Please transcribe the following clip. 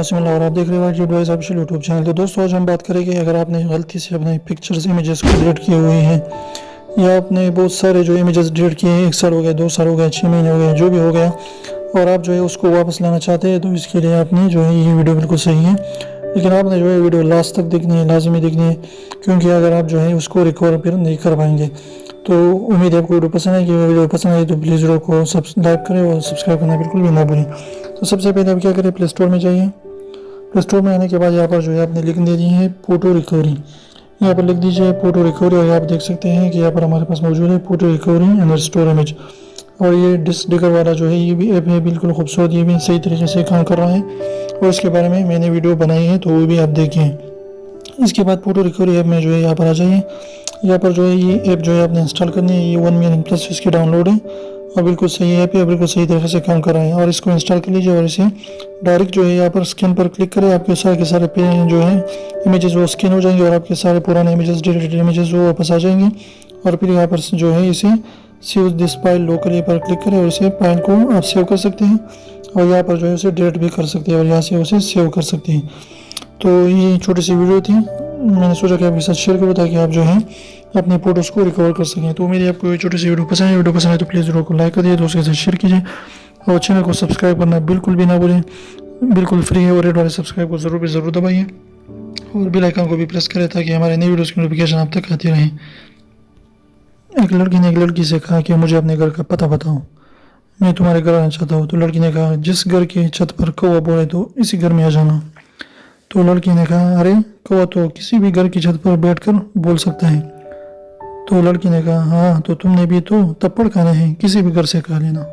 आसिम और आप देख रहे हैं वाइज ऑफिशियल यूट्यूब चैनल। तो दोस्तों आज हम बात करेंगे अगर आपने गलती से अपने पिक्चर्स इमेजेस को डिलीट किए हुए हैं या आपने बहुत सारे जो इमेजेस डिलीट किए हैं, 1 साल हो गया, 2 साल हो गया, 6 महीने हो गए, जो भी हो गया, और आप जो है उसको वापस लाना चाहते हैं, तो इसके लिए आपने जो है ये वीडियो बिल्कुल सही है। लेकिन आपने जो है वीडियो लास्ट तक देखनी है, लाजमी देखनी है, क्योंकि अगर आप जो है उसको रिकवर फिर नहीं कर पाएंगे। तो उम्मीद है आपको वीडियो पसंद है। कि वीडियो पसंद है तो प्लीज़ वीडियो को लाइक करें और सब्सक्राइब करना बिल्कुल भी ना भूलें। तो सबसे पहले आप क्या करें, प्ले स्टोर में जाइए। प्ले स्टोर में आने के बाद यहाँ पर जो है आपने लिख दे दी है फोटो रिकवरी। यहाँ पर लिख दीजिए फोटो रिकवरी और आप देख सकते हैं कि यहाँ पर हमारे पास मौजूद है photo recovery and restore image. और ये डिस्क वाला जो है ये भी ऐप है, बिल्कुल खूबसूरत, ये भी सही तरीके से काम कर रहा है और इसके बारे में मैंने वीडियो बनाई है, तो वो भी आप देखिए। इसके बाद फोटो रिकवरी ऐप में जो है यहाँ पर आ जाइए। यहाँ पर जो है ये ऐप जो है आपने इंस्टॉल करनी है। ये 1 मिलियन प्लस इसकी डाउनलोड है और बिल्कुल सही ऐप है, बिल्कुल सही तरीके से काम कर रहा है। और इसको इंस्टॉल कर लीजिए और इसे डायरेक्ट जो है यहाँ पर स्कैन पर क्लिक करें। आपके सारे के सारे जो है इमेजेस वो स्कैन हो जाएंगे और आपके सारे पुराने इमेजेस, डिलीटेड इमेजेस वो वापस आ जाएंगे। और फिर यहाँ पर जो है इसे सेव दिस फाइल लोकली पर क्लिक करें और इसे फाइल को आप सेव कर सकते हैं और यहाँ पर जो है उसे डिलीट भी कर सकते हैं और यहाँ से उसे सेव कर सकते हैं। तो ये छोटी सी वीडियो थी, मैंने सोचा कि आपके साथ शेयर करूँ ताकि आप जो है अपने फोटोज़ को रिकवर कर सकें। तो उम्मीद है आपको ये छोटी सी वीडियो पसंद है। वीडियो पसंद है तो प्लीज़ वीडियो को लाइक कर दिए, दोस्तों के साथ शेयर कीजिए और चैनल को सब्सक्राइब करना बिल्कुल भी ना भूलें। बिल्कुल फ्री है और रेड वाले सब्सक्राइब को ज़रूर दबाइए और बेल आइकन को भी प्रेस करें ताकि हमारे नई वीडियोज़ की नोटिफिकेशन आप तक आती रहे। एक लड़की ने एक लड़की से कहा कि मुझे अपने घर का पता बताओ, मैं तुम्हारे घर आना चाहता हूँ। तो लड़की ने कहा जिस घर की छत पर कौवा बोले तो इसी घर में आ जाना। तो लड़की ने कहा अरे कौवा तो किसी भी घर की छत पर बैठकर बोल सकता है। तो लड़की ने कहा हाँ, तो तुमने भी तो थप्पड़ खाने हैं, किसी भी घर से खा लेना।